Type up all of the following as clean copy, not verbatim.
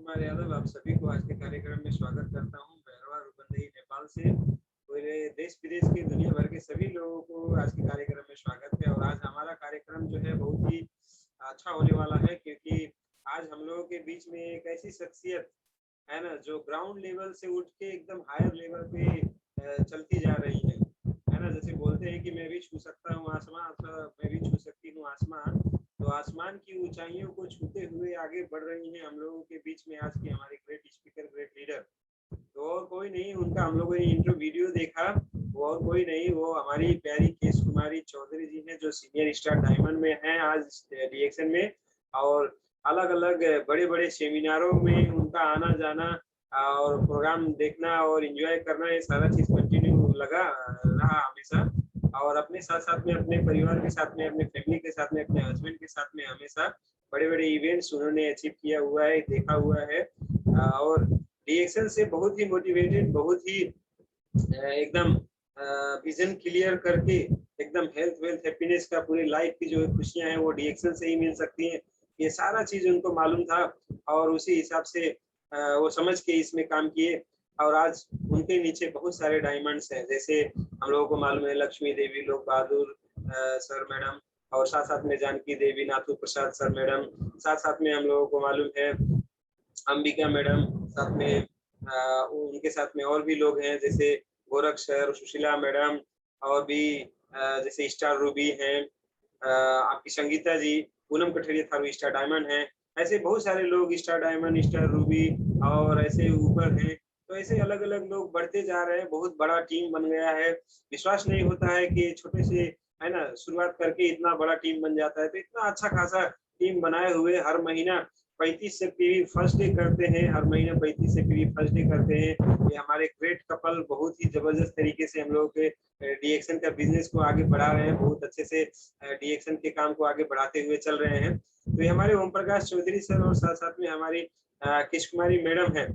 कुमार यादव आप सभी को आज के कार्यक्रम में स्वागत करता हूं। भैरवा रूपंदेही नेपाल से पूरे देश विदेश के दुनिया भर के सभी लोगों को आज के कार्यक्रम में स्वागत है। और आज हमारा कार्यक्रम जो है बहुत ही अच्छा होने वाला है, क्योंकि आज हम लोगों के बीच में एक ऐसी शख्सियत है ना जो ग्राउंड लेवल से उठ के एकदम हायर लेवल पे चलती जा रही है ना। जैसे बोलते हैं कि मैं भी छू सकता हूँ आसमान, मैं भी छू सकती हूँ आसमान, तो आसमान की ऊंचाइयों को छूते हुए आगे बढ़ रही हैं हम लोगों के बीच में आज के हमारे ग्रेट स्पीकर, ग्रेट लीडर। तो और कोई नहीं, उनका हम लोगों ने इंट्रो वीडियो देखा, वो और कोई नहीं, वो हमारी प्यारी केश कुमारी चौधरी जी हैं, जो सीनियर स्टार डायमंड में हैं आज रिएक्शन में। और अलग अलग बड़े बड़े सेमिनारों में उनका आना जाना और प्रोग्राम देखना और एंजॉय करना, ये सारा चीज कंटिन्यू लगा रहा हमेशा। और अपने साथ साथ में अपने परिवार के साथ में, अपने फैमिली के साथ में, अपने हस्बैंड के साथ में हमेशा बड़े बड़े इवेंट्स उन्होंने अचीव किया हुआ है, देखा हुआ है। और रिएक्शन से बहुत ही मोटिवेटेड, बहुत ही एकदम विजन क्लियर करके एकदम हेल्थ वेल्थ हैप्पीनेस का पूरी लाइफ की जो खुशियां हैं वो रिएक्शन से ही मिल सकती हैं, ये सारा चीज उनको मालूम था। और उसी हिसाब से वो समझ के इसमें काम किए। और आज उनके नीचे बहुत सारे डायमंड्स हैं, जैसे हम लोगों को मालूम है लक्ष्मी देवी लोक बहादुर सर मैडम, और साथ साथ में जानकी देवी, नाथू प्रसाद सर मैडम, साथ साथ में हम लोगों को मालूम है अंबिका मैडम, साथ में उनके साथ में और भी लोग हैं जैसे गोरख सर, सुशीला मैडम, और भी जैसे स्टार रूबी हैं, आपकी संगीता जी, पूनम कठेरिया थारू स्टार डायमंड हैं। ऐसे बहुत सारे लोग स्टार डायमंड, स्टार रूबी और ऐसे ऊपर हैं। तो ऐसे अलग अलग लोग बढ़ते जा रहे हैं, बहुत बड़ा टीम बन गया है। विश्वास नहीं होता है कि छोटे से है ना शुरुआत करके इतना बड़ा टीम बन जाता है। तो इतना अच्छा खासा टीम बनाए हुए हर महीना 35 से पीवी फर्स्ट डे करते हैं, हर महीने 35 से पीवी फर्स्ट डे करते हैं। ये हमारे ग्रेट कपल बहुत ही जबरदस्त तरीके से हम लोगों के डीएक्शन का बिजनेस को आगे बढ़ा रहे हैं, बहुत अच्छे से डीएक्शन के काम को आगे बढ़ाते हुए चल रहे हैं। तो ये हमारे ओम प्रकाश चौधरी सर और साथ साथ में हमारी किश कुमारी मैडम है,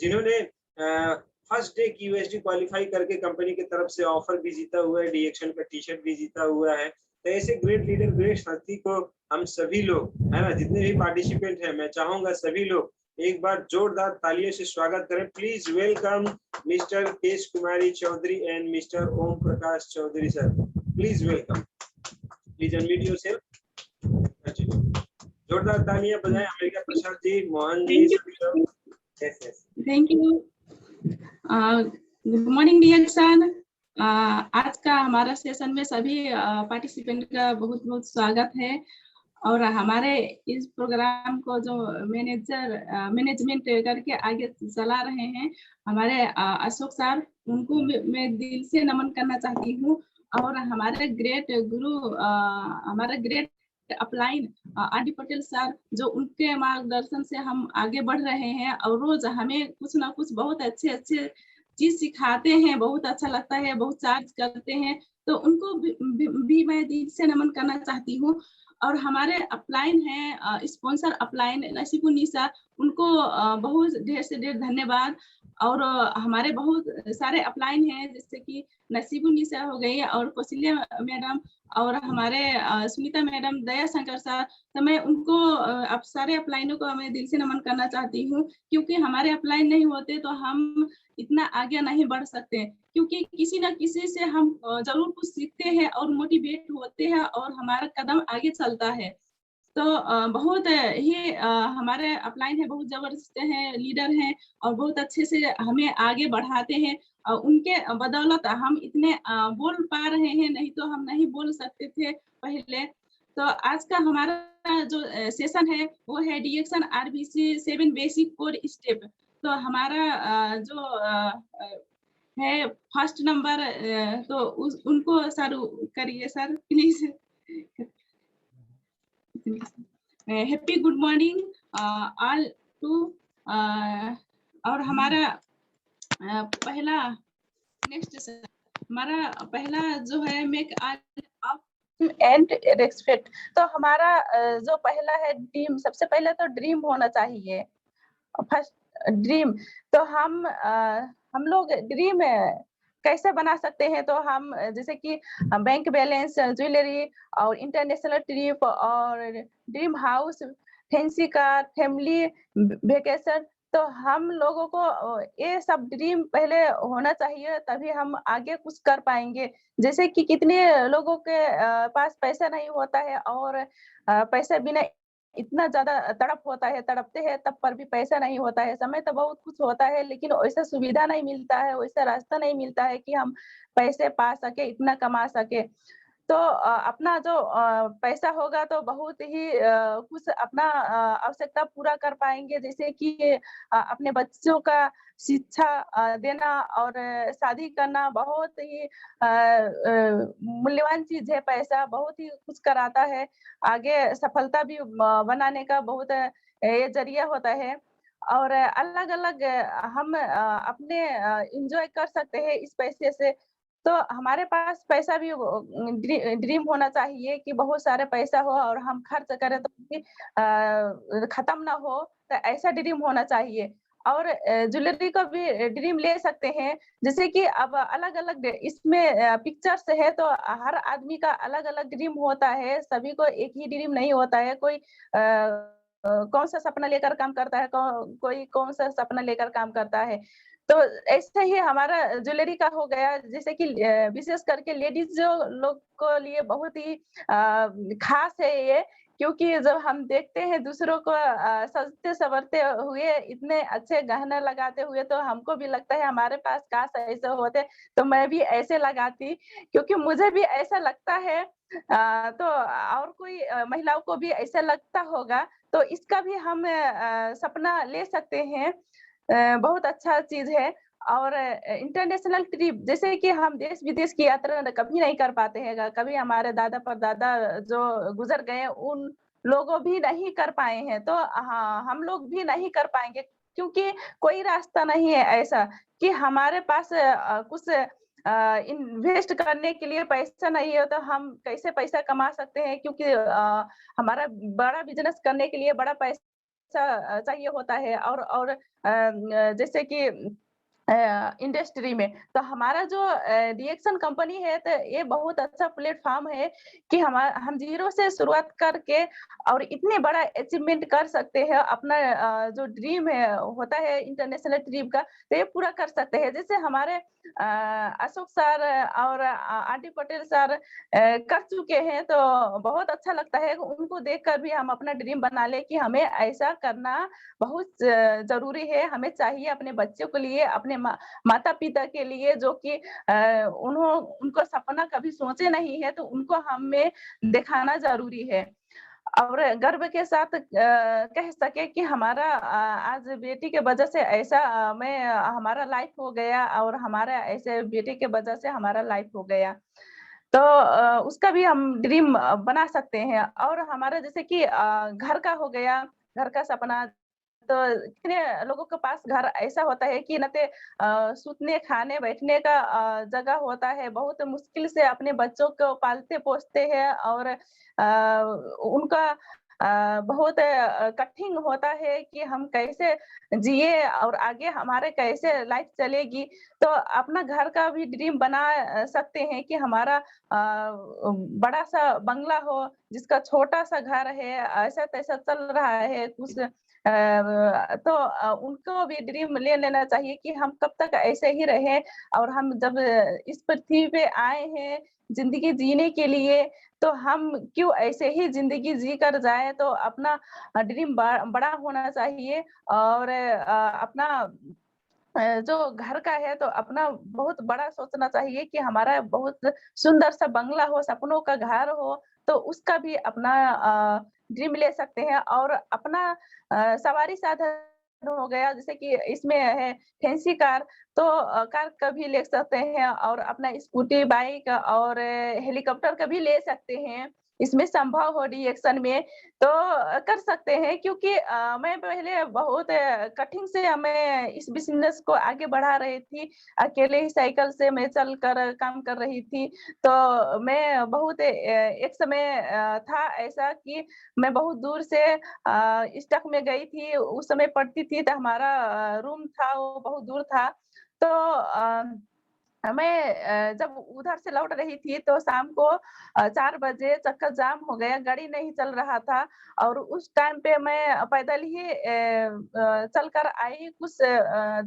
जिन्होंने फर्स्ट डे की यूएसडी क्वालिफाई करके कंपनी की तरफ से ऑफर भी जीता हुआ है, डीएक्शन का टी शर्ट भी जीता हुआ है। तो ऐसे ग्रेट लीडर, ग्रेट साथी को हम सभी लोग है ना, जितने भी पार्टिसिपेंट हैं, मैं चाहूंगा सभी लोग एक बार जोरदार तालियों से स्वागत करें। Please welcome mister Kesh Kumari Chaudhary and mister Om Prakash Chaudhary sir, please welcome, please unmute yourself. जोरदार तालियां बजाएं अमेरिका प्रसाद जी, मोहन जी, सभी लोग। Yes yes, thank you. Good morning dear sir. आज का हमारा सेशन में सभी पार्टिसिपेंट का बहुत बहुत स्वागत है। और हमारे इस प्रोग्राम को जो मैनेजमेंट करके आगे चला रहे हैं हमारे अशोक सर, उनको मैं दिल से नमन करना चाहती हूँ। और हमारे ग्रेट गुरु, हमारे ग्रेट अपलाइन आदि पटेल सर, जो उनके मार्गदर्शन से हम आगे बढ़ रहे हैं और रोज हमें कुछ ना कुछ बहुत अच्छे अच्छे चीज सिखाते हैं, बहुत अच्छा लगता है, बहुत चार्ज करते हैं। तो उनको भी मैं दिल से नमन करना चाहती हूँ। और हमारे अपलाइन हैं स्पॉन्सर अपलाइन नसीबुन्निसा, उनको बहुत ढेर से ढेर धन्यवाद। और हमारे बहुत सारे अपलाइन हैं, जैसे कि नसीबुन्निसा हो गई और कौशल्या मैडम और हमारे सुनीता मैडम, दया शंकर सर। तो मैं उनको आप सारे अपलाइनों को मैं दिल से नमन करना चाहती हूँ, क्योंकि हमारे अपलाइन नहीं होते तो हम इतना आगे नहीं बढ़ सकते। क्योंकि किसी न किसी से हम जरूर कुछ सीखते हैं और मोटिवेट होते हैं और हमारा कदम आगे चलता है। तो बहुत ही हमारे अपलाइन है, बहुत जबरदस्त हैं, लीडर हैं और बहुत अच्छे से हमें आगे बढ़ाते हैं। उनके बदौलत हम इतने बोल पा रहे हैं, नहीं तो हम नहीं बोल सकते थे पहले। तो आज का हमारा जो सेशन है वो है डीएक्शन आरबीसी 7 बेसिक कोर स्टेप। तो हमारा जो है फर्स्ट नंबर, तो उनको सर करिए sir please. Happy good morning all too. और हमारा पहला नेक्स्ट सर, हमारा पहला जो है मेक एंड रेस्पेक्ट। तो हमारा जो पहला है ड्रीम, सबसे पहले तो ड्रीम होना चाहिए, फर्स्ट ड्रीम। तो हम लोग ड्रीम कैसे बना सकते हैं? तो हम जैसे कि बैंक बैलेंस, ज्वेलरी और इंटरनेशनल ट्रिप और dream house, fancy car, family vacation, तो हम लोगों को ये सब ड्रीम पहले होना चाहिए, तभी हम आगे कुछ कर पाएँगे। जैसे कि कितने लोगों के पास पैसा नहीं होता है और पैसे बिना इतना ज़्यादा तड़प होता है, तड़पते हैं तब पर भी पैसा नहीं होता है। समय तो बहुत कुछ होता है लेकिन वैसा सुविधा नहीं मिलता है, वैसा रास्ता नहीं मिलता है कि हम पैसे पा सकें, इतना कमा सकें। तो अपना जो पैसा होगा तो बहुत ही कुछ अपना आवश्यकता पूरा कर पाएँगे, जैसे कि अपने बच्चों का शिक्षा देना और शादी करना बहुत ही मूल्यवान चीज़ है पैसा, बहुत ही कुछ कराता है। आगे सफलता भी बनाने का बहुत ये ज़रिया होता है और अलग-अलग हम अपने एन्जॉय कर सकते हैं इस पैसे से। तो हमारे पास पैसा भी ड्रीम होना चाहिए कि बहुत सारा पैसा हो और हम खर्च करें तो भी खत्म ना हो, तो ऐसा ड्रीम होना चाहिए। और ज्वेलरी का भी ड्रीम ले सकते हैं, जैसे कि अब अलग-अलग इसमें पिक्चर्स है तो हर आदमी का अलग-अलग ड्रीम होता है, सभी को एक ही ड्रीम नहीं होता है, कोई कौन-सा सपना लेकर काम करता है, कोई कौन-सा सपना लेकर काम करता है। तो ऐसे ही हमारा ज्वेलरी का हो गया जैसे कि विशेष करके लेडीज़ जो लोग को लिए बहुत ही ख़ास है ये, क्योंकि जब हम देखते हैं दूसरों को सजते-संवरते हुए, इतने अच्छे गहने लगाते हुए तो हमको भी लगता है हमारे पास काश ऐसे होते, तो मैं भी ऐसे लगाती, क्योंकि मुझे भी ऐसा लगता है तो और कोई महिलाओं को भी ऐसा लगता होगा, तो इसका भी हम सपना ले सकते हैं। बहुत अच्छा चीज़ है और इंटरनेशनल ट्रिप जैसे कि हम देश-विदेश की यात्रा कभी नहीं कर पाते हैं, कभी हमारे दादा-परदादा जो गुज़र गए उन लोगों भी नहीं कर पाए हैं, तो हाँ, हम लोग भी नहीं कर पाएँगे क्योंकि कोई रास्ता नहीं है ऐसा कि हमारे पास कुछ इन्वेस्ट करने के लिए पैसा नहीं है, तो हम कैसे पैसा कमा सकते हैं क्योंकि हमारा बड़ा बिज़नेस करने के लिए बड़ा पैसा चाहिए होता है और जैसे कि इंडस्ट्री में, तो हमारा जो रिएक्शन कंपनी है तो ये बहुत अच्छा प्लेटफ़ॉर्म है कि हम ज़ीरो से शुरुआत करके और इतने बड़ा अचीवमेंट कर सकते हैं, अपना जो ड्रीम है होता है इंटरनेशनल ट्रिप का, तो ये पूरा कर सकते हैं। जैसे हमारे अशोक सर और आर डी पटेल सर कर चुके हैं, तो बहुत अच्छा लगता है, उनको देखकर भी हम अपना ड्रीम बना लें कि हमें ऐसा करना बहुत ज़रूरी है, हमें चाहिए अपने बच्चों के लिए, अपने माता-पिता के लिए जो कि उनको सपना कभी सोचे नहीं है, तो उनको हमें दिखाना ज़रूरी है। और गर्व के साथ कह सके कि हमारा आज बेटी के वजह से ऐसा हमारा लाइफ हो गया और हमारा ऐसे बेटे के वजह से हमारा लाइफ हो गया। तो उसका भी हम ड्रीम बना सकते हैं और हमारा जैसे कि घर का हो गया, घर का सपना तो कितने लोगों के पास घर ऐसा होता है कि सूतने, खाने, बैठने का जगह होता है, बहुत मुश्किल से अपने बच्चों को पालते-पोसते हैं और उनका बहुत कठिन होता है कि हम कैसे जिए और आगे हमारे कैसे लाइफ चलेगी। तो अपना घर का भी ड्रीम बना सकते हैं कि हमारा बड़ा-सा बंगला हो, जिसका छोटा-सा घर है, ऐसा-तैसा चल रहा है कुछ तो उनको भी ड्रीम ले लेना चाहिए कि हम कब तक ऐसे ही रहें और हम जब इस पृथ्वी पे आए हैं ज़िंदगी जीने के लिए, तो हम क्यों ऐसे ही ज़िंदगी जी कर जाएँ, तो अपना ड्रीम बड़ा होना चाहिए और अपना जो घर का है तो अपना बहुत बड़ा सोचना चाहिए कि हमारा बहुत सुंदर सा बंगला हो, सपनों का घर हो, तो उसका भी अपना ड्रीम ले सकते हैं और अपना सवारी साधन हो गया जैसे कि इसमें है फैंसी कार, तो कार का भी ले सकते हैं और अपना स्कूटी, बाइक और हेलीकॉप्टर का भी ले सकते हैं। इसमें संभव हो रिएक्शन में तो कर सकते हैं क्योंकि मैं पहले बहुत कठिन से मैं इस बिज़नेस को आगे बढ़ा रही थी। अकेले ही साइकिल से मैं चलकर काम कर रही थी। तो मैं बहुत एक समय था ऐसा कि मैं बहुत दूर से स्टक में गई थी। उस समय पढ़ती थी तो हमारा रूम था वो बहुत दूर था। तो मैं जब उधर से लौट रही थी तो शाम को 4 बजे चक्का जाम हो गया, गाड़ी नहीं चल रहा था और उस टाइम पे मैं पैदल ही चलकर आई कुछ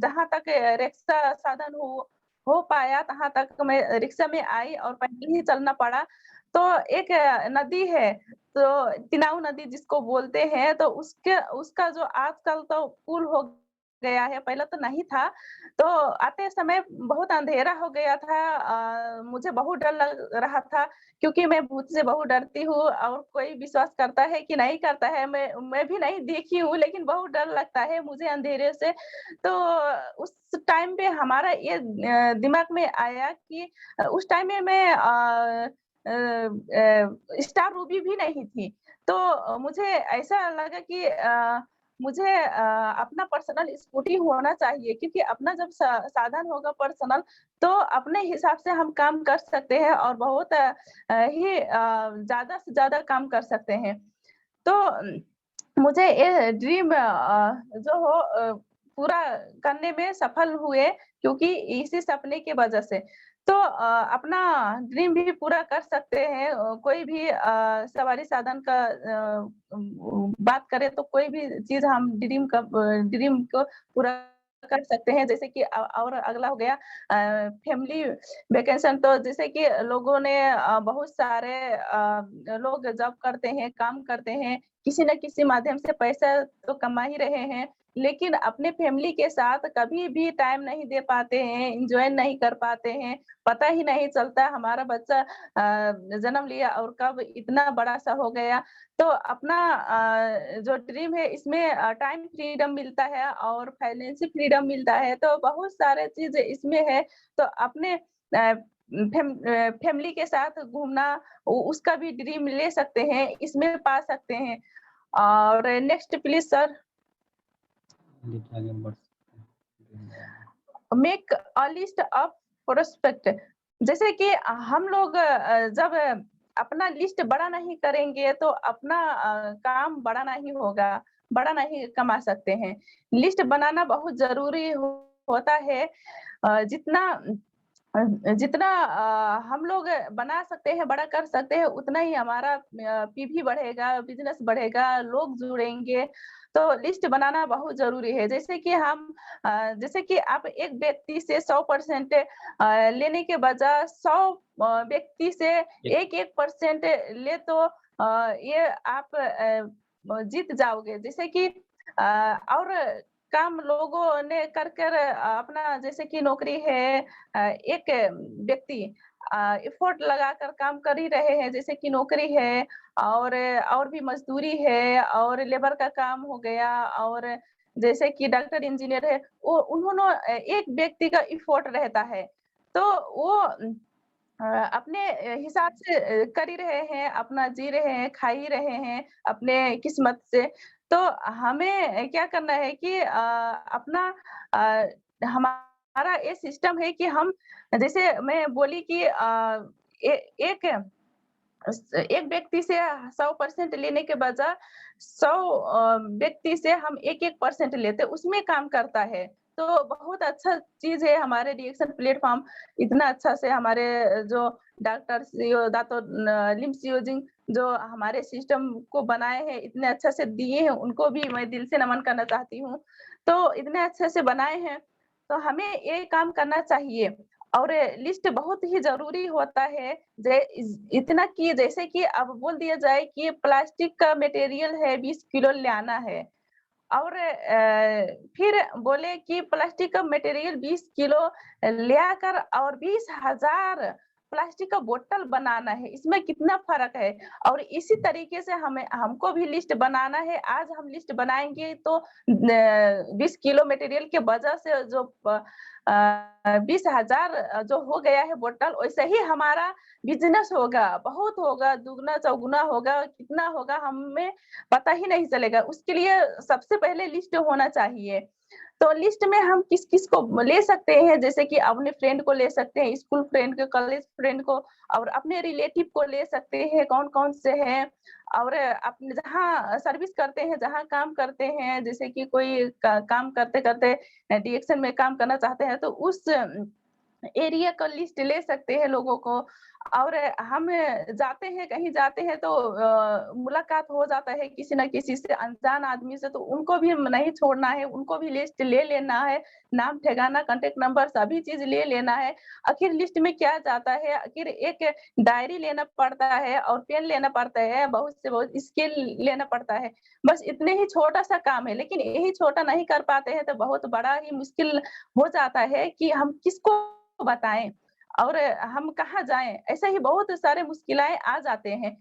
जहाँ तक रिक्शा साधन हो पाया तहाँ तक मैं रिक्शा में आई और पैदल ही चलना पड़ा। तो एक नदी है, तो तिनाऊ नदी जिसको बोलते हैं, तो उसके उसका जो आजकल तो पुल हो गया है, पहले तो नहीं था। तो आते समय बहुत अंधेरा हो गया था मुझे बहुत डर लग रहा था क्योंकि मैं भूत से बहुत डरती हूँ और कोई विश्वास करता है कि नहीं करता है, मैं भी नहीं देखी हूँ लेकिन बहुत डर लगता है मुझे अंधेरे से। तो उस टाइम पे हमारा ये दिमाग में आया कि उस टाइम में मैं स्टार रूबी भी नहीं थी। तो मुझे ऐसा लगा कि मुझे अपना पर्सनल स्कूटी होना चाहिए क्योंकि अपना जब साधन होगा पर्सनल तो अपने हिसाब से हम काम कर सकते हैं और बहुत ही ज़्यादा से ज़्यादा काम कर सकते हैं। तो मुझे ये ड्रीम जो हो पूरा करने में सफल हुए क्योंकि इसी सपने की वजह से। तो अपना ड्रीम भी पूरा कर सकते हैं कोई भी सवारी साधन का बात करें तो कोई भी चीज़ हम ड्रीम को पूरा कर सकते हैं। जैसे कि और अगला हो गया फैमिली वेकेशन तो जैसे कि लोगों ने बहुत सारे लोग जॉब करते हैं, काम करते हैं, किसी न किसी माध्यम से पैसा तो कमा ही रहे हैं, लेकिन अपने फैमिली के साथ कभी भी टाइम नहीं दे पाते हैं, एन्जॉय नहीं कर पाते हैं, पता ही नहीं चलता हमारा बच्चा जन्म लिया और कब इतना बड़ा-सा हो गया। तो अपना जो ड्रीम है इसमें टाइम फ्रीडम मिलता है और फाइनेंशियल फ्रीडम मिलता है, तो बहुत सारे चीज़ इसमें है। तो अपने फैमिली के साथ घूमना उसका भी ड्रीम ले सकते हैं, इसमें पा सकते हैं। और नेक्स्ट प्लीज़ सर। देखिए आगे हम बढ़ सकते हैं। Make a list of prospect जैसे कि हम लोग जब अपना लिस्ट बड़ा नहीं करेंगे तो अपना काम बड़ा नहीं होगा, बड़ा नहीं कमा सकते हैं। लिस्ट बनाना बहुत ज़रूरी होता है जितना जितना हम लोग बना सकते हैं, बड़ा कर सकते हैं, उतना ही हमारा पीवी बढ़ेगा, बिज़नेस बढ़ेगा, लोग जुड़ेंगे। तो लिस्ट बनाना बहुत ज़रूरी है। जैसे कि आप एक व्यक्ति से 100% लेने के बजाय 100 व्यक्ति से 1-1% ले तो ये आप जीत जाओगे। जैसे कि और काम लोगों ने कर अपना जैसे कि नौकरी है एक व्यक्ति एफर्ट लगाकर काम कर ही रहे हैं जैसे कि नौकरी है और भी मज़दूरी है और लेबर का काम हो गया और जैसे कि डॉक्टर इंजीनियर है, वो उन्होंने एक व्यक्ति का एफर्ट रहता है। तो वो अपने हिसाब से कर ही रहे हैं, अपना जी रहे हैं, खा ही रहे हैं अपने किस्मत से। तो हमें क्या करना है कि अपना हमारा ये सिस्टम है कि हम जैसे मैं बोली कि ए एक एक व्यक्ति से 100% लेने के बजाय 100 व्यक्ति से हम 1-1% लेते हैं, उसमें काम करता है। तो बहुत अच्छा चीज़ है हमारे रिएक्शन प्लेटफ़ॉर्म इतना अच्छा से हमारे जो डॉक्टर सीओ दातो लिम्स यूजिंग जो हमारे सिस्टम को बनाए हैं, इतने अच्छे से दिए हैं, उनको भी मैं दिल से नमन करना चाहती हूँ। तो इतने अच्छे से बनाए हैं, तो हमें ये काम करना चाहिए और लिस्ट बहुत ही ज़रूरी होता है इतना कि जैसे कि अब बोल दिया जाए कि प्लास्टिक का मटेरियल है 20 किलो लाना है और फिर बोले कि प्लास्टिक का मटेरियल 20 किलो ले आकर और 20,000 प्लास्टिक का बोतल बनाना है, इसमें कितना फ़र्क है? और इसी तरीके से हमको भी लिस्ट बनाना है, आज हम लिस्ट बनाएँगे तो 20 किलो मटेरियल के वजह से जो 20,000 जो हो गया है बोतल, वैसे ही हमारा बिज़नेस होगा, बहुत होगा, दुगना-चौगुना होगा, कितना होगा हमें पता ही नहीं चलेगा। उसके लिए सबसे पहले लिस्ट होना चाहिए। तो लिस्ट में हम किस-किस को ले सकते हैं, जैसे कि अपने फ्रेंड को ले सकते हैं, स्कूल फ्रेंड को, कॉलेज फ्रेंड को और अपने रिलेटिव को ले सकते हैं, कौन-कौन से हैं और अपने जहाँ सर्विस करते हैं, जहाँ काम करते हैं, जैसे कि कोई का काम करते-करते डायरेक्शन में काम करना चाहते हैं, तो उस एरिया का लिस्ट ले सकते हैं लोगों को। और हम जाते हैं, कहीं जाते हैं तो मुलाकात हो जाता है किसी न किसी से, अनजान आदमी से, तो उनको भी नहीं छोड़ना है, उनको भी लिस्ट ले लेना है, नाम, ठिकाना, कॉन्टैक्ट नंबर सभी चीज़ ले लेना है। आखिर लिस्ट में क्या जाता है, आखिर एक डायरी लेना पड़ता है और पेन लेना पड़ता है, बहुत से बहुत स्केल लेना पड़ता है। बस इतने ही छोटा-सा काम है, लेकिन यही छोटा नहीं कर पाते हैं तो बहुत बड़ा ही मुश्किल हो जाता है कि हम किसको बताएँ और हम कहाँ जाएँ? ऐसे ही बहुत सारे मुश्किलाएँ आ जाते हैं।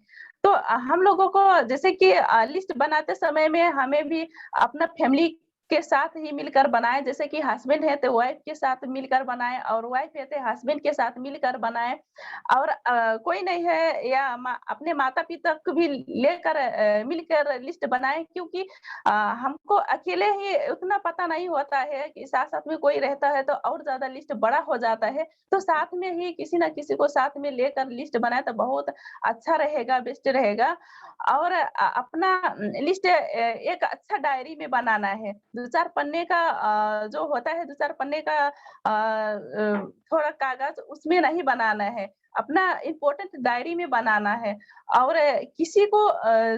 तो हम लोगों को जैसे कि लिस्ट बनाते समय में हमें भी अपना फैमिली के साथ ही मिलकर बनाएँ, जैसे कि हस्बैंड है तो वाइफ के साथ मिलकर बनाएँ और वाइफ है तो हस्बैंड के साथ मिलकर बनाएँ। और कोई नहीं है या अपने माता-पिता को भी लेकर मिलकर लिस्ट बनाएँ, क्योंकि हमको अकेले ही उतना पता नहीं होता है कि साथ-साथ में कोई रहता है तो और ज़्यादा लिस्ट बड़ा हो जाता है। तो साथ में ही किसी न किसी को साथ में लेकर लिस्ट बनाए तो बहुत अच्छा रहेगा, बेस्ट रहेगा। और अपना लिस्ट एक अच्छा डायरी में बनाना है। 2-4 पन्ने का जो होता है 2-4 पन्ने का थोड़ा कागज़ उसमें नहीं बनाना है। अपना इम्पोर्टेंट डायरी में बनाना है और किसी को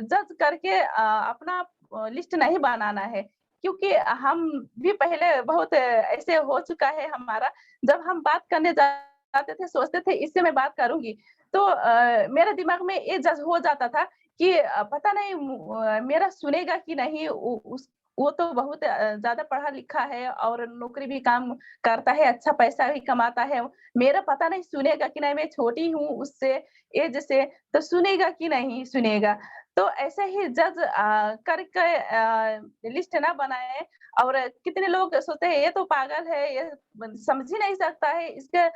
जज करके अपना लिस्ट नहीं बनाना है। क्योंकि हम भी पहले बहुत ऐसे हो चुका है हमारा, जब हम बात करने जाते थे, सोचते थे इससे मैं बात करूँगी, तो मेरे दिमाग में ये जज हो जाता था कि पता नहीं मेरा सुनेगा कि नहीं, वो तो बहुत ज़्यादा पढ़ा-लिखा है और नौकरी भी काम करता है, अच्छा पैसा भी कमाता है। मेरा पता नहीं सुनेगा कि नहीं, मैं छोटी हूँ उससे, एज से, तो सुनेगा कि नहीं सुनेगा। तो ऐसे ही जज करके लिस्ट ना बनाएँ। और कितने लोग सोचते हैं ये तो पागल है, ये समझ ही नहीं सकता है, इसके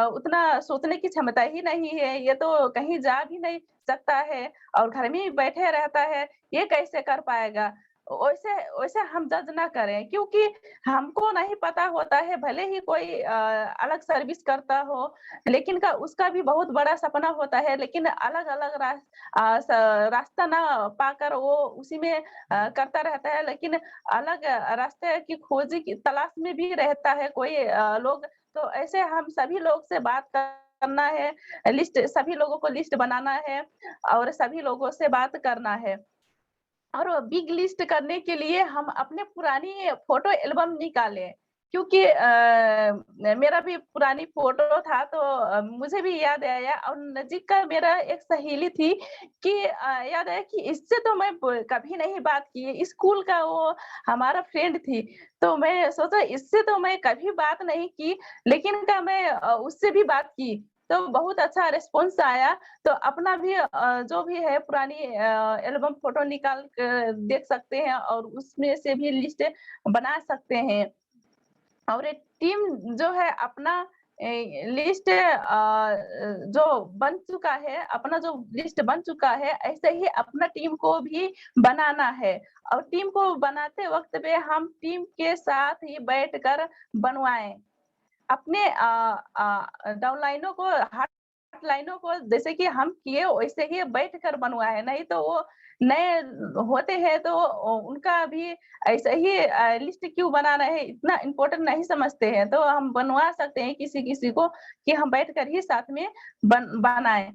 उतना सोचने की क्षमता ही नहीं है, ये तो कहीं जा भी नहीं सकता है और घर में ही बैठे रहता है, ये कैसे कर पाएगा? वैसे वैसे हम जज ना करें, क्योंकि हमको नहीं पता होता है, भले ही कोई अलग सर्विस करता हो, लेकिन का उसका भी बहुत बड़ा सपना होता है, लेकिन अलग-अलग स रास्ता ना पाकर वो उसी में करता रहता है, लेकिन अलग रास्ते की खोज की तलाश में भी रहता है कोई लोग। तो ऐसे हम सभी लोग से बात करना है, लिस्ट सभी लोगों को लिस्ट बनाना है और सभी लोगों से बात करना है। और बिग लिस्ट करने के लिए हम अपने पुरानी फ़ोटो एल्बम निकालें, क्योंकि मेरा भी पुरानी फ़ोटो था तो मुझे भी याद आया और नज़दीक का मेरा एक सहेली थी कि याद आया कि इससे तो मैं ब कभी नहीं बात की है, स्कूल का वो हमारा फ्रेंड थी। तो मैं सोचा इससे तो मैं कभी बात नहीं की, लेकिन क्या मैं उससे भी बात की, तो बहुत अच्छा रिस्पॉन्स आया। तो अपना भी जो भी है पुरानी एल्बम फ़ोटो निकाल कर देख सकते हैं और उसमें से भी लिस्ट बना सकते हैं। और एक टीम जो है अपना लिस्ट जो बन चुका है, अपना जो लिस्ट बन चुका है, ऐसे ही अपना टीम को भी बनाना है। और टीम को बनाते वक़्त पे हम टीम के साथ ही बैठकर बनवाएँ। अपने डाउनलाइनों को, हॉटलाइनों को जैसे कि हम किए वैसे ही बैठकर बनवाए, नहीं तो वो नए होते हैं तो उनका भी ऐसे ही लिस्ट क्यों बनाना है, इतना इम्पोर्टेंट नहीं समझते हैं, तो हम बनवा सकते हैं किसी-किसी को कि हम बैठकर ही साथ में बनाएँ।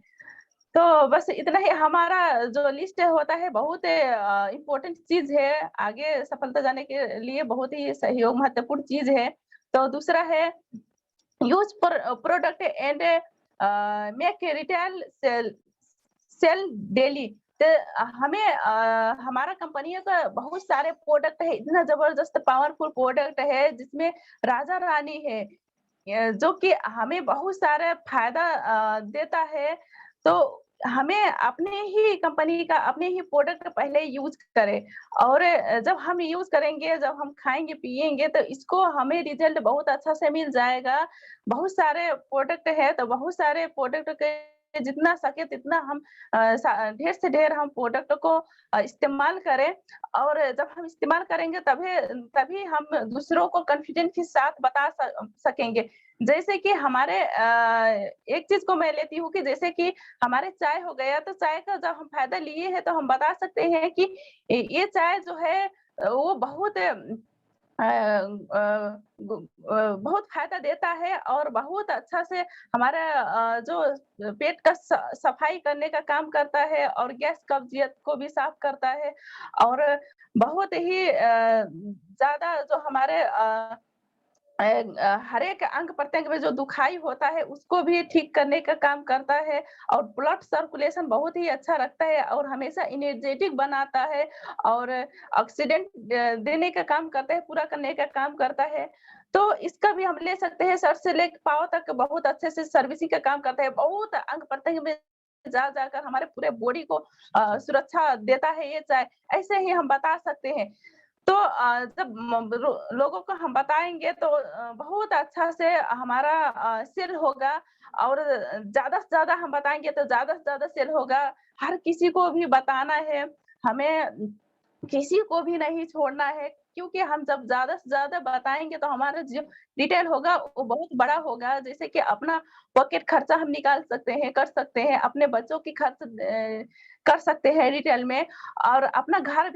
तो बस इतना ही हमारा जो लिस्ट होता है बहुत इम्पोर्टेंट चीज़ है, आगे सफलता जाने के लिए बहुत ही सहयोग महत्वपूर्ण चीज़ है। तो दूसरा है use product and make retail sale daily. तो हमें हमारा कंपनियों का बहुत सारे प्रोडक्ट है, इतना जबरदस्त पावरफुल प्रोडक्ट है जिसमें राजा रानी है, जो कि हमें बहुत सारा फायदा देता है। तो हमें अपने ही कंपनी का, अपने ही प्रोडक्ट पहले यूज़ करें और जब हम यूज़ करेंगे, जब हम खाएँगे, पिएँगे तो इसको हमें रिज़ल्ट बहुत अच्छा से मिल जाएगा। बहुत सारे प्रोडक्ट है, तो बहुत सारे प्रोडक्ट के जितना सके तितना हम ढेर से ढेर हम प्रोडक्ट को इस्तेमाल करें और जब हम इस्तेमाल करेंगे तभी तभी हम दूसरों को कॉन्फिडेंस के साथ बता सकेंगे। जैसे कि हमारे एक चीज़ को मैं लेती हूँ कि जैसे कि हमारे चाय हो गया, तो चाय का जब हम फ़ायदा लिए हैं, तो हम बता सकते हैं कि ये चाय जो है वो बहुत बहुत फायदा देता है और बहुत अच्छा से हमारा जो पेट का सफाई करने का काम करता है और गैस कब्जियत को भी साफ करता है और बहुत ही ज़्यादा जो हमारे हर एक अंग प्रत्यंग में जो दुखाई होता है उसको भी ठीक करने का काम करता है और ब्लड सर्कुलेशन बहुत ही अच्छा रखता है और हमेशा एनर्जेटिक बनाता है और ऑक्सीडेंट देने का काम करता है, पूरा करने का काम करता है। तो इसका भी हम ले सकते हैं, सर से लेकर पाँव तक बहुत अच्छे से सर्विसिंग का काम करता है। बहुत अंग प्रत्यंग में जा जाकर हमारे पूरे बॉडी को सुरक्षा देता है ये चाय, ऐसे ही हम बता सकते हैं। तो जब लोगों को हम बताएँगे तो बहुत अच्छा से हमारा सेल होगा और ज़्यादा से ज़्यादा हम बताएँगे तो ज़्यादा से ज़्यादा सेल होगा। हर किसी को भी बताना है, हमें किसी को भी नहीं छोड़ना है क्योंकि हम जब ज़्यादा से ज़्यादा बताएँगे तो हमारा जो डिटेल होगा वो बहुत बड़ा होगा। जैसे कि अपना पॉकेट खर्चा हम निकाल सकते हैं, कर सकते हैं, अपने बच्चों की खर्च कर सकते हैं डिटेल में और अपना घर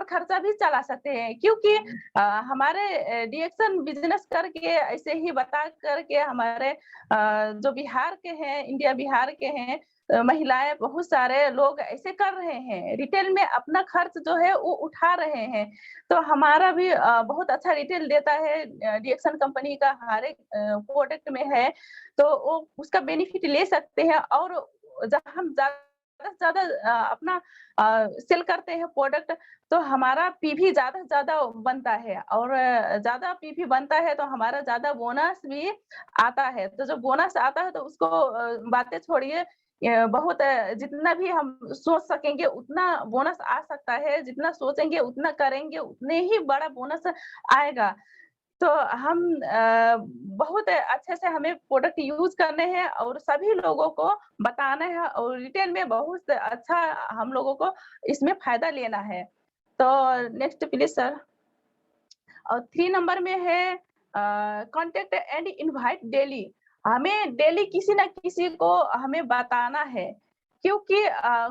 खर्चा भी चला सकते हैं क्योंकि हमारे डिएक्शन बिज़नेस करके ऐसे ही बता करके हमारे जो बिहार के हैं, इंडिया बिहार के हैं महिलाएँ बहुत सारे लोग ऐसे कर रहे हैं, रिटेल में अपना खर्च जो है वो उठा रहे हैं। तो हमारा भी बहुत अच्छा रिटेल देता है डिएक्शन कंपनी का हर एक प्रोडक्ट में है, तो वो उसका बेनिफिट ले सकते हैं और जब हम ज़्यादा से ज़्यादा अपना सेल करते हैं प्रोडक्ट तो हमारा पीवी ज़्यादा से ज़्यादा बनता है और ज़्यादा पीवी बनता है तो हमारा ज़्यादा बोनस भी आता है। तो जब बोनस आता है तो उसको बातें छोड़िए बहुत जितना भी हम सोच सकेंगे उतना बोनस आ सकता है, जितना सोचेंगे उतना करेंगे उतने ही बड़ा बोनस आएगा। तो हम बहुत अच्छे से हमें प्रोडक्ट यूज़ करने हैं और सभी लोगों को बताना है और रिटेल में बहुत अच्छा हम लोगों को इसमें फ़ायदा लेना है। तो नेक्स्ट प्लीज़ सर। और 3 नंबर में है कॉन्टैक्ट एंड इनवाइट डेली। हमें डेली किसी न किसी को हमें बताना है क्योंकि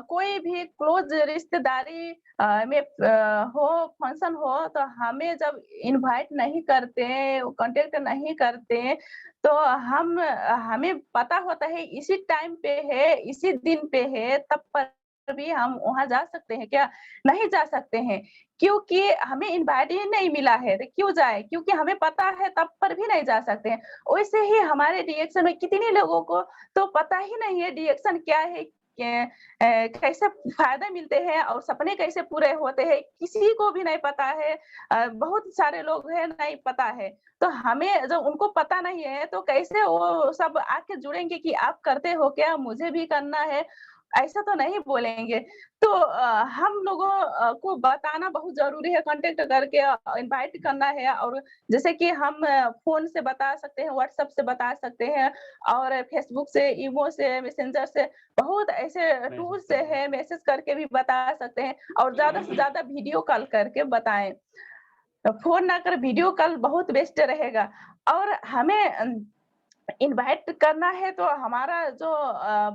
कोई भी क्लोज़ रिश्तेदारी में हो फंक्शन हो तो हमें जब इनवाइट नहीं करते, कॉन्टैक्ट नहीं करते तो हमें पता होता है इसी टाइम पे है, इसी दिन पे है तब पर भी हम वहाँ जा सकते हैं क्या? नहीं जा सकते हैं। क्योंकि हमें इनवाइट ही नहीं मिला है, तो क्यों जाएँ? क्योंकि हमें पता है तब पर भी नहीं जा सकते हैं। वैसे ही हमारे डिएक्शन में कितने लोगों को तो पता ही नहीं है डिएक्शन क्या है? कैसे फ़ायदे मिलते हैं और सपने कैसे पूरे होते हैं, किसी को भी नहीं पता है। बहुत सारे लोग हैं नहीं पता है। तो हमें जब उनको पता नहीं है तो कैसे वो सब आके जुड़ेंगे कि आप करते हो क्या? मुझे भी करना है। ऐसा तो नहीं बोलेंगे। तो हम लोगों को बताना बहुत ज़रूरी है, कॉन्टैक्ट करके इनवाइट करना है और जैसे कि हम फ़ोन से बता सकते हैं, व्हाट्सएप से बता सकते हैं और फेसबुक से, इमो से, मैसेंजर से बहुत ऐसे टूल से है, मैसेज करके भी बता सकते हैं और ज़्यादा से ज़्यादा वीडियो कॉल करके बताएँ। फ़ोन ना कर वीडियो कॉल बहुत बेस्ट रहेगा और हमें इनवाइट करना है तो हमारा जो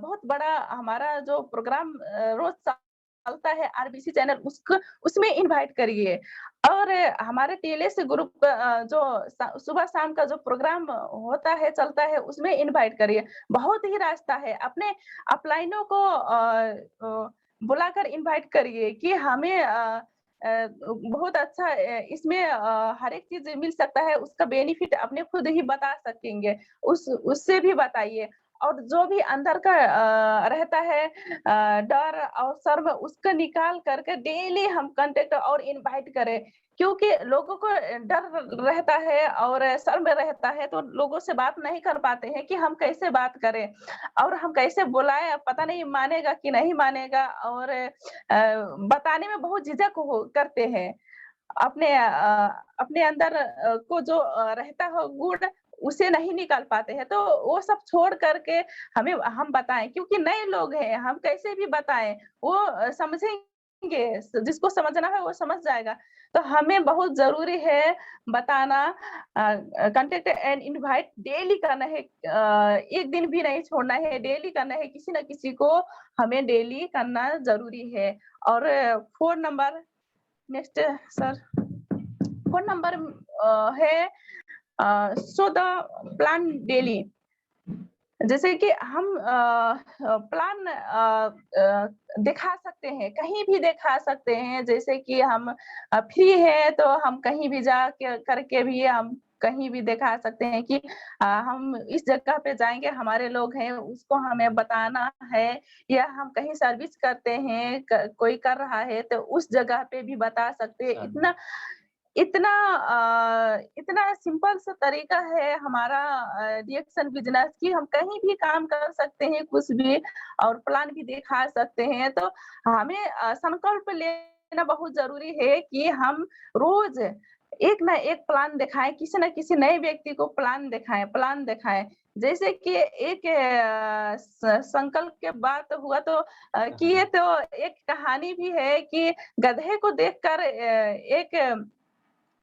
बहुत बड़ा हमारा जो प्रोग्राम रोज़ चलता है आरबीसी चैनल उसको उसमें इनवाइट करिए और हमारे टीएलएस ग्रुप जो सुबह शाम का जो प्रोग्राम होता है चलता है उसमें इनवाइट करिए। बहुत ही रास्ता है अपने अपलाइनों को बुलाकर इनवाइट करिए कि हमें बहुत अच्छा इसमें हर एक चीज़ मिल सकता है, उसका बेनिफिट अपने खुद ही बता सकेंगे, उससे भी बताइए। और जो भी अंदर का रहता है डर और शर्म उसको निकाल कर के डेली हम कॉन्टैक्ट और इनवाइट करें, क्योंकि लोगों को डर रहता है और शर्म रहता है, तो लोगों से बात नहीं कर पाते हैं कि हम कैसे बात करें और हम कैसे बुलाएँ, पता नहीं मानेगा कि नहीं मानेगा और बताने में बहुत झिझक करते हैं। अपने अंदर को जो रहता हो गुण उसे नहीं निकाल पाते हैं, तो वो सब छोड़ कर के हम बताएँ क्योंकि नए लोग हैं, हम कैसे भी बताएँ, वो समझेंगे, जिसको समझना है वो समझ जाएगा। तो हमें बहुत ज़रूरी है बताना कॉन्टैक्ट एंड इनवाइट डेली करना है एक दिन भी नहीं छोड़ना है, डेली करना है, किसी न किसी को हमें डेली करना ज़रूरी है। और 4 नंबर नेक्स्ट सर 4 नंबर है शो द प्लान डेली। जैसे कि हम प्लान दिखा सकते हैं, कहीं भी दिखा सकते हैं। जैसे कि हम फ्री है तो हम कहीं भी जा के करके भी हम कहीं भी दिखा सकते हैं कि हम इस जगह पे जाएंगे, हमारे लोग हैं, उसको हमें बताना है। या हम कहीं सर्विस करते हैं, कोई कर रहा है तो उस जगह पे भी बता सकते हैं। इतना इतना इतना सिंपल सा तरीका है हमारा रिएक्शन बिजनेस की हम कहीं भी काम कर सकते हैं, कुछ भी, और प्लान भी दिखा सकते हैं। तो हमें संकल्प लेना बहुत जरूरी है कि हम रोज एक ना एक प्लान दिखाएं, किसी न किसी नए व्यक्ति को प्लान दिखाएं। जैसे कि एक संकल्प के बात हुआ तो किए तो एक कहानी भी है कि गधे को देखकर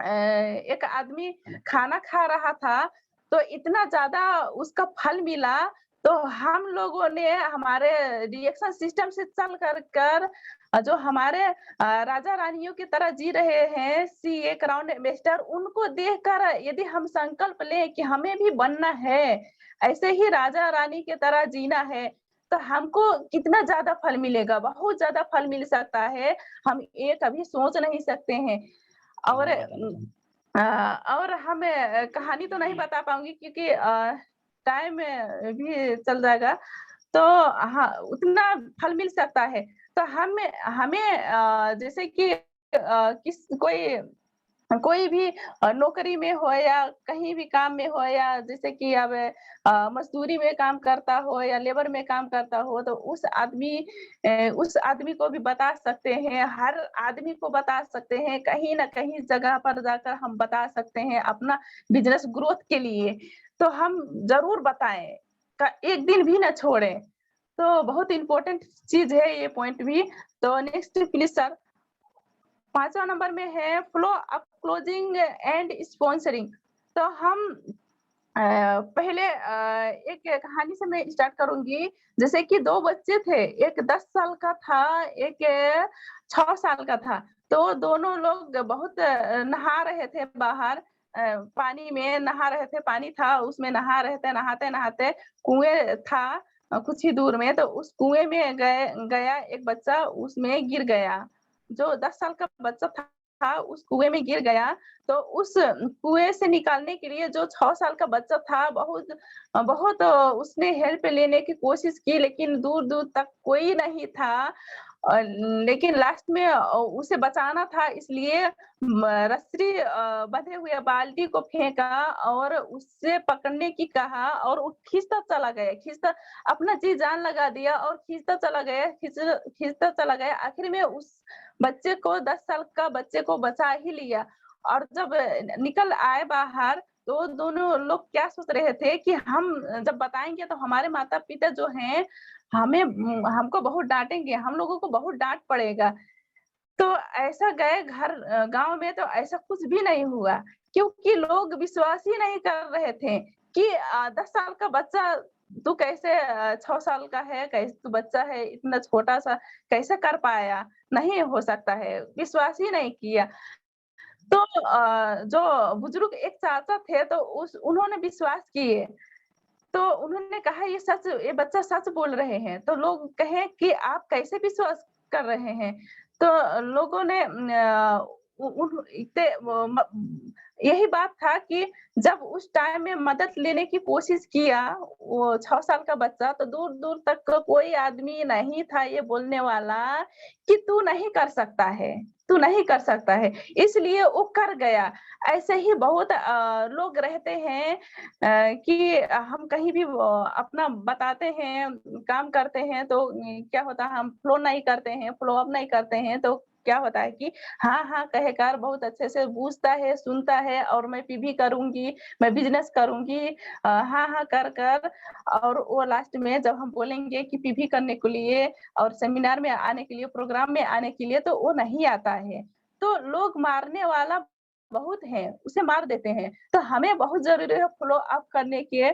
एक आदमी खाना खा रहा था, तो इतना ज्यादा उसका फल मिला। तो हम लोगों ने हमारे रिएक्शन सिस्टम से चल कर जो हमारे राजा रानियों की तरह जी रहे हैं, सीए क्राउन एम्बेसडर, उनको देखकर यदि हम संकल्प लें कि हमें भी बनना है, ऐसे ही राजा रानी की तरह जीना है, तो हमको कितना ज्यादा फल मिलेगा, बहुत ज्यादा फल मिल सकता है। हम ये कभी सोच नहीं सकते हैं। और और हम कहानी तो नहीं बता पाऊंगी क्योंकि टाइम भी चल जाएगा। तो हाँ, उतना फल मिल सकता है। तो हमें हमें जैसे कि कोई भी नौकरी में हो या कहीं भी काम में हो, या जैसे कि अब मजदूरी में काम करता हो या लेबर में काम करता हो, तो उस आदमी को भी बता सकते हैं, हर आदमी को बता सकते हैं, कहीं ना कहीं जगह पर जाकर हम बता सकते हैं अपना बिजनेस ग्रोथ के लिए। तो हम जरूर बताएं, एक दिन भी ना छोड़ें। तो बहुत इंपॉर्टेंट चीज है ये पॉइंट भी। तो नेक्स्ट प्लीज सर। 5वां नंबर में है flow up closing and sponsoring. तो हम पहले एक कहानी से मैं स्टार्ट करूंगी। जैसे कि 2 बच्चे थे, एक 10 साल का था, एक 6 साल का था। तो दोनों लोग बहुत नहा रहे थे बाहर, पानी में नहा रहे थे, पानी था उसमें नहा रहे थे। नहाते नहाते कुएं था कुछ ही दूर में, तो उस कुएं में गया एक बच्चा, उसमें गिर गया। जो 10 साल का बच्चा था उस कुएं में गिर गया। तो उस कुएं से निकालने के लिए जो 6 साल का बच्चा था, बहुत बहुत उसने हेल्प लेने की कोशिश की, लेकिन दूर दूर तक कोई नहीं था। लेकिन लास्ट में उसे बचाना था, इसलिए रस्सी बंधे हुए बाल्टी को फेंका और उससे पकड़ने की कहा, और वो खींचता चला गया, खींचता अपना जी जान लगा दिया और खींचता चला गया। आखिर में उस बच्चे को, 10 साल का बच्चे को बचा ही लिया। और जब निकल आए बाहर, तो दोनों लोग क्या सोच रहे थे कि हम जब बताएंगे तो हमारे माता पिता जो हैं हमको बहुत डांटेंगे, हम लोगों को बहुत डांट पड़ेगा। तो ऐसा गए घर गांव में, तो ऐसा कुछ भी नहीं हुआ, क्योंकि लोग विश्वास ही नहीं कर रहे थे कि 10 साल का बच्चा, तू कैसे 6 साल का है, कैसे तू बच्चा है, इतना छोटा सा कैसे कर पाया, नहीं हो सकता है, विश्वास ही नहीं किया। तो जो बुजुर्ग एक चाचा थे, तो उन्होंने विश्वास किए। तो उन्होंने कहा ये बच्चा सच बोल रहे हैं। तो लोग कहे कि आप कैसे विश्वास कर रहे हैं? तो लोगों ने यही बात था कि जब उस टाइम में मदद लेने की कोशिश किया वो 6 साल का बच्चा, तो दूर दूर तक कोई आदमी नहीं था ये बोलने वाला कि तू नहीं कर सकता है, तू नहीं कर सकता है, इसलिए वो कर गया। ऐसे ही बहुत लोग रहते हैं कि हम कहीं भी अपना बताते हैं, काम करते हैं, तो क्या होता है, हम फ्लो नहीं करते हैं, फ्लो अप नहीं करते हैं, तो क्या होता है कि हाँ हाँ कहकर बहुत अच्छे से पूछता है, सुनता है, और मैं पीवी करूंगी, मैं बिजनेस करूंगी, हाँ हाँ कर कर, और वो लास्ट में जब हम बोलेंगे कि पीवी करने के लिए और सेमिनार में आने के लिए, प्रोग्राम में आने के लिए, तो वो नहीं आता है। तो लोग मारने वाला बहुत है, उसे मार देते हैं। तो हमें बहुत जरूरी है फॉलो अप करने के,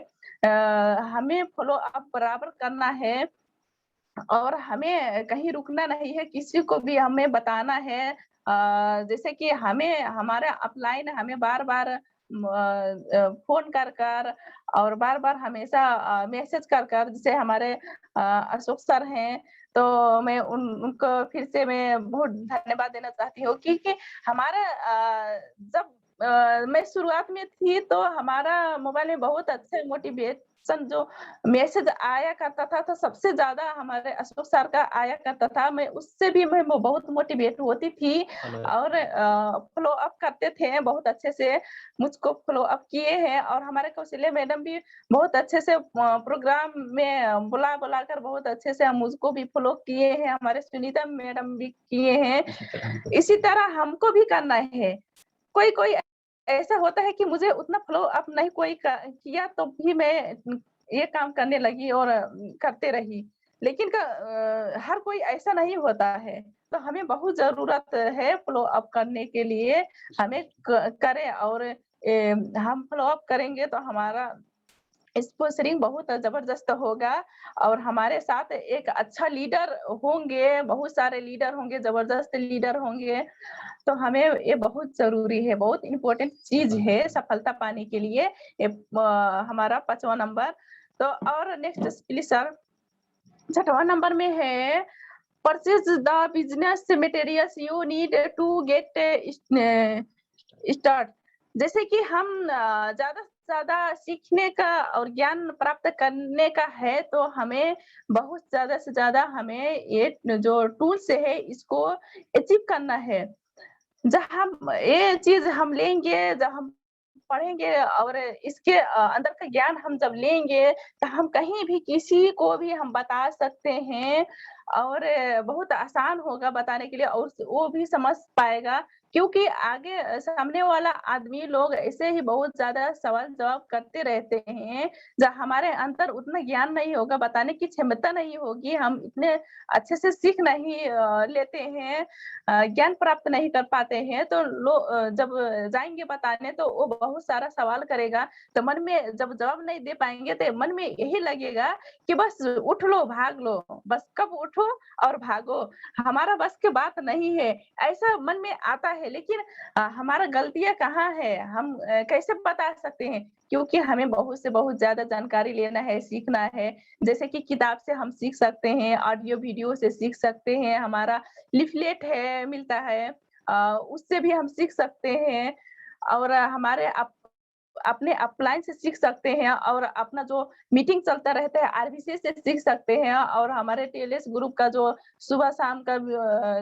हमें फॉलो अप बराबर करना है, और हमें कहीं रुकना नहीं है, किसी को भी हमें बताना है, जैसे कि हमें हमारा अपलाइन हमें बार-बार फ़ोन कर कर और बार-बार हमेशा मैसेज कर कर, जैसे हमारे अशोक सर हैं, तो मैं उनको फिर से मैं बहुत धन्यवाद देना चाहती हूँ, क्योंकि हमारा जब मैं शुरुआत में थी तो हमारा मोबाइल में बहुत अच्छे मोटिवेशन जो मैसेज आया करता था, तो सबसे ज़्यादा हमारे अशोक सर का आया करता था। मैं उससे भी मैं बहुत मोटिवेट होती थी और फ़ॉलो अप करते थे बहुत अच्छे से, मुझको फ़ॉलो अप किए हैं और हमारे कौशल्या मैडम भी बहुत अच्छे से प्रोग्राम में बुला-बुला कर बहुत अच्छे से हम मुझको भी फ़ॉलो किए हैं, हमारे सुनीता मैडम भी किए हैं। इसी तरह हमको भी करना है। कोई-कोई ऐसा होता है कि मुझे उतना फ़ॉलो अप नहीं कोई किया तो भी मैं ये काम करने लगी और करते रही। लेकिन हर कोई ऐसा नहीं होता है, तो हमें बहुत ज़रूरत है फ़ॉलो अप करने के लिए, हमें करें और हम फ़ॉलो अप करेंगे तो हमारा स्पॉन्सरिंग बहुत ज़बरदस्त होगा और हमारे साथ एक अच्छा लीडर होंगे, बहुत सारे लीडर होंगे, ज़बरदस्त लीडर होंगे। तो हमें ये बहुत ज़रूरी है, बहुत इम्पोर्टेंट चीज़ है सफलता पाने के लिए। ये हमारा 5वां नंबर। तो और नेक्स्ट प्लीज़ सर, 6वां नंबर में है purchase the business materials you need to get start. जैसे कि हम ज़्यादा से ज़्यादा सीखने का और ज्ञान प्राप्त करने का है, तो हमें बहुत ज़्यादा से ज़्यादा हमें ये जो टूल्स है इसको अचीव करना है। जब हम ये चीज़ हम लेंगे, जब हम पढ़ेंगे और इसके अंदर का ज्ञान हम जब लेंगे, तो हम कहीं भी किसी को भी हम बता सकते हैं और बहुत आसान होगा बताने के लिए और वो भी समझ पाएगा, क्योंकि आगे सामने वाला आदमी लोग ऐसे ही बहुत ज़्यादा सवाल-जवाब करते रहते हैं। जब हमारे अंदर उतना ज्ञान नहीं होगा, बताने की क्षमता नहीं होगी, हम इतने अच्छे से सीख नहीं लेते हैं, ज्ञान प्राप्त नहीं कर पाते हैं, तो जब जाएँगे बताने तो वो बहुत सारा सवाल करेगा, तो मन में जब जवाब नहीं दे पाएँगे तो मन में यही लगेगा कि बस उठ लो, भाग लो, बस कब उठो और भागो, हमारा बस की बात नहीं है, ऐसा मन में आता है। लेकिन हमारा गलतियाँ कहाँ है? हम कैसे बता सकते हैं? क्योंकि हमें बहुत से बहुत ज़्यादा जानकारी लेना है, सीखना है। जैसे कि किताब से हम सीख सकते हैं, ऑडियो वीडियो से सीख सकते हैं, हमारा लिफलेट है मिलता है, उससे भी हम सीख सकते हैं और हमारे अपने अपलाइन से सीख सकते हैं और अपना जो मीटिंग चलता रहता है आरबीसी से सीख सकते हैं और हमारे टीएलएस ग्रुप का जो सुबह-शाम का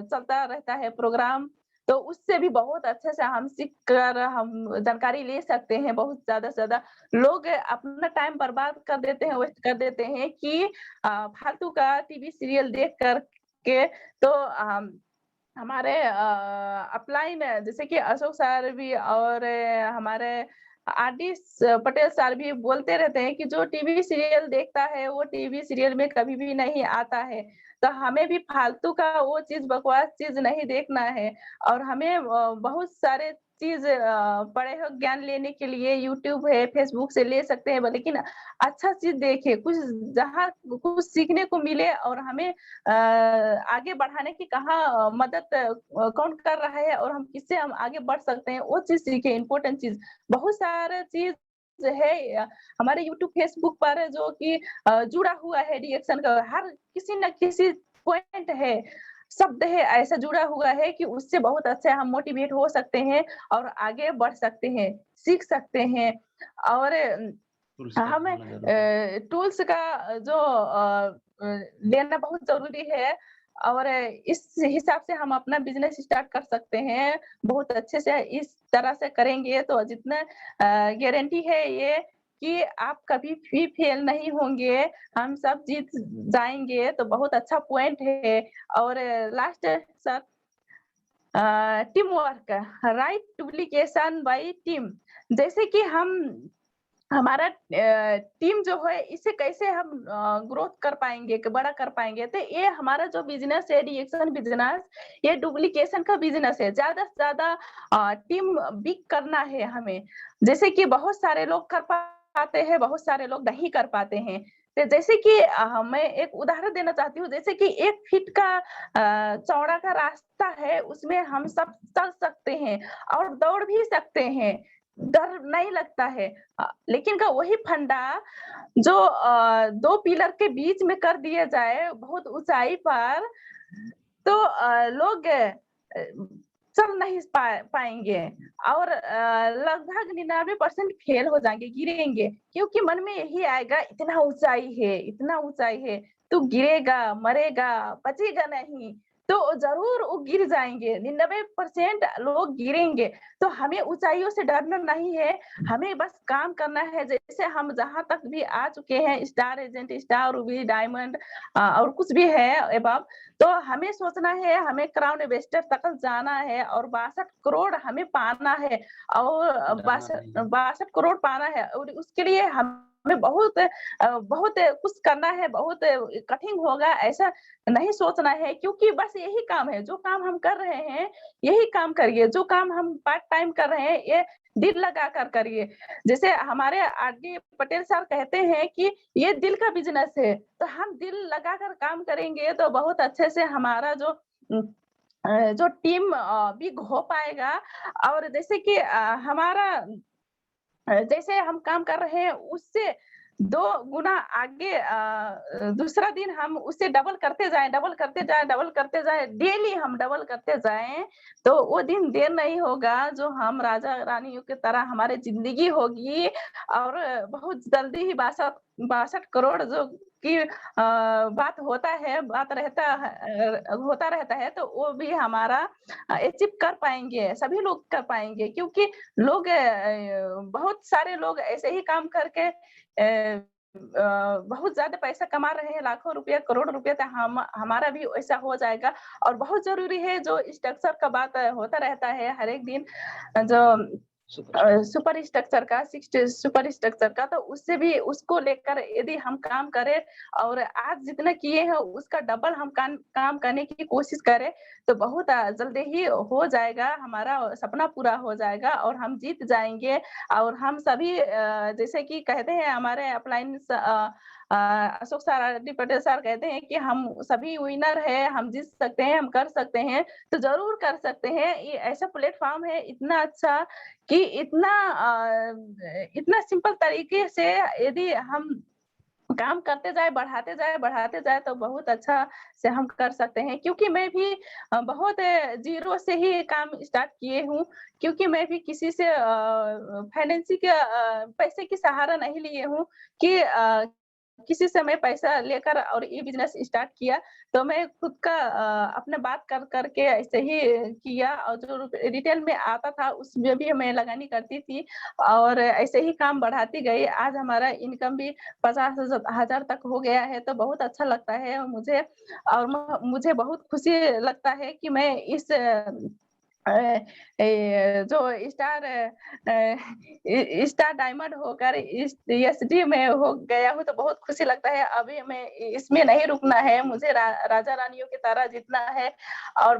चलता रहता है प्रोग्राम, तो उससे भी बहुत अच्छे से हम सीख कर हम जानकारी ले सकते हैं। बहुत ज़्यादा से ज़्यादा लोग अपना टाइम बर्बाद कर देते हैं, वेस्ट कर देते हैं कि फालतू का टीवी सीरियल देख कर के, तो हमारे अपलाइन जैसे कि अशोक सर भी और हमारे आरडी पटेल सर भी बोलते रहते हैं कि जो टीवी सीरियल देखता है वो टीवी सीरियल में कभी भी नहीं आता है। तो हमें भी फालतू का वो चीज़ बकवास चीज़ नहीं देखना है और हमें बहुत सारे चीज़ पढ़े हो ज्ञान लेने के लिए यूट्यूब है, फेसबुक से ले सकते हैं, लेकिन अच्छा चीज़ देखें, कुछ जहाँ कुछ सीखने को मिले और हमें आगे बढ़ाने की कहाँ मदद कौन कर रहा है और हम किससे हम आगे बढ़ सकते हैं, वो चीज़ सीखें, इम्पोर्टेंट चीज़। बहुत सारा चीज़ है हमारे यूट्यूब, फेसबुक पर जो कि जुड़ा हुआ है रिएक्शन का, हर किसी न किसी पॉइंट है, शब्द है ऐसा जुड़ा हुआ है कि उससे बहुत अच्छे हम मोटिवेट हो सकते हैं और आगे बढ़ सकते हैं, सीख सकते हैं और हमें टूल्स का जो लेना बहुत ज़रूरी है और इस हिसाब से हम अपना बिज़नेस स्टार्ट कर सकते हैं। बहुत अच्छे से इस तरह से करेंगे तो जितना गारंटी है ये कि आप कभी भी फेल नहीं होंगे, हम सब जीत जाएँगे, तो बहुत अच्छा पॉइंट है और last sir team work, right duplication bye team. जैसे कि हमारा टीम जो है इसे कैसे हम ग्रोथ कर पाएँगे, बड़ा कर पाएँगे, तो ये हमारा जो बिज़नेस है रिएक्शन बिज़नेस, ये डुप्लीकेशन का बिज़नेस है। ज़्यादा से ज़्यादा टीम बिग करना है हमें। जैसे कि बहुत सारे लोग कर पाते हैं, बहुत सारे लोग नहीं कर पाते हैं। तो जैसे कि मैं एक उदाहरण देना चाहती हूँ, जैसे कि 1 फीट का चौड़ा का रास्ता है, उसमें हम सब चल सकते हैं और दौड़ भी सकते हैं, डर नहीं लगता है। लेकिन का वही फंडा जो 2 पिलर के बीच में कर दिया जाए बहुत ऊँचाई पर, तो लोग चल नहीं पाएँगे और लगभग 99% फेल हो जाएँगे, गिरेंगे, क्योंकि मन में यही आएगा इतना ऊँचाई है, तू गिरेगा, मरेगा, बचेगा नहीं, तो ज़रूर वो गिर जाएँगे, 99% लोग गिरेंगे। तो हमें ऊँचाइयों से डरना नहीं है, हमें बस काम करना है, जैसे हम जहाँ तक भी आ चुके हैं, star agent, star, Ruby, diamond और कुछ भी है अबव, तो हमें सोचना है, हमें क्राउन इन्वेस्टर तक जाना है और 62 करोड़ हमें पाना है और डरना नहीं है। 62 करोड़ पाना है और उसके लिए हमें बहुत कुछ करना है, बहुत कठिन होगा, ऐसा नहीं सोचना है, क्योंकि बस यही काम है, जो काम हम कर रहे हैं, यही काम करिए, जो काम हम पार्ट टाइम कर रहे हैं, ये दिल लगाकर करिए। जैसे हमारे आरडी पटेल सर कहते हैं कि ये दिल का बिज़नेस है, तो हम दिल लगाकर काम करेंगे तो बहुत अच्छे से हमारा जो टीम बिग हो पाएगा और जैसे कि हमारा जैसे हम काम कर रहे हैं उससे 2 गुना आगे दूसरा दिन हम उससे डबल करते जाएँ, डेली हम डबल करते जाएँ, तो वो दिन देर नहीं होगा जो हम राजा-रानियों की तरह हमारी ज़िंदगी होगी और बहुत जल्दी ही 62 करोड़ जो की होता रहता है, तो वो भी हमारा अचीव कर पाएँगे, सभी लोग कर पाएँगे, क्योंकि लोग बहुत सारे लोग ऐसे ही काम करके बहुत ज़्यादा पैसा कमा रहे हैं, लाखों रुपया, करोड़ रुपया, तो हमारा भी वैसा हो जाएगा और बहुत ज़रूरी है जो स्ट्रक्चर का बात होता रहता है हर एक दिन, जो सुपर स्ट्रक्चर का, 60 सुपर स्ट्रक्चर का, तो उससे भी उसको लेकर यदि हम काम करें और आज जितना किए हैं उसका डबल हम काम करने की कोशिश करें, तो बहुत जल्दी ही हो जाएगा, हमारा सपना पूरा हो जाएगा और हम जीत जाएँगे और हम सभी जैसे कि कहते हैं हमारे upline Ashok sir, RD Patel sir कहते हैं कि हम सभी विनर हैं, हम जीत सकते हैं, हम कर सकते हैं, तो ज़रूर कर सकते हैं। ये ऐसा प्लेटफ़ॉर्म है इतना अच्छा कि इतना सिंपल तरीके से यदि हम काम करते बढ़ाते जाए तो बहुत अच्छा से हम कर सकते हैं, क्योंकि मैं भी बहुत ज़ीरो से ही काम स्टार्ट किए हूँ, क्योंकि मैं भी किसी से पैसे की सहारा नहीं लिए हूँ कि किसी से मैं पैसा लेकर और ये बिज़नेस स्टार्ट किया, तो मैं खुद का अपने बात कर के ऐसे ही किया और जो रिटेल में आता था उसमें भी मैं लगानी करती थी और ऐसे ही काम बढ़ाती गई। आज हमारा इनकम भी 50,000 तक हो गया है, तो बहुत अच्छा लगता है मुझे और मुझे बहुत खुशी लगता है कि मैं इस जो स्टार डायमंड होकर इस एसडी में हो गया हूँ, तो बहुत खुशी लगता है। अभी मैं इसमें नहीं रुकना है, मुझे राजा रानियों की तरह जीतना है और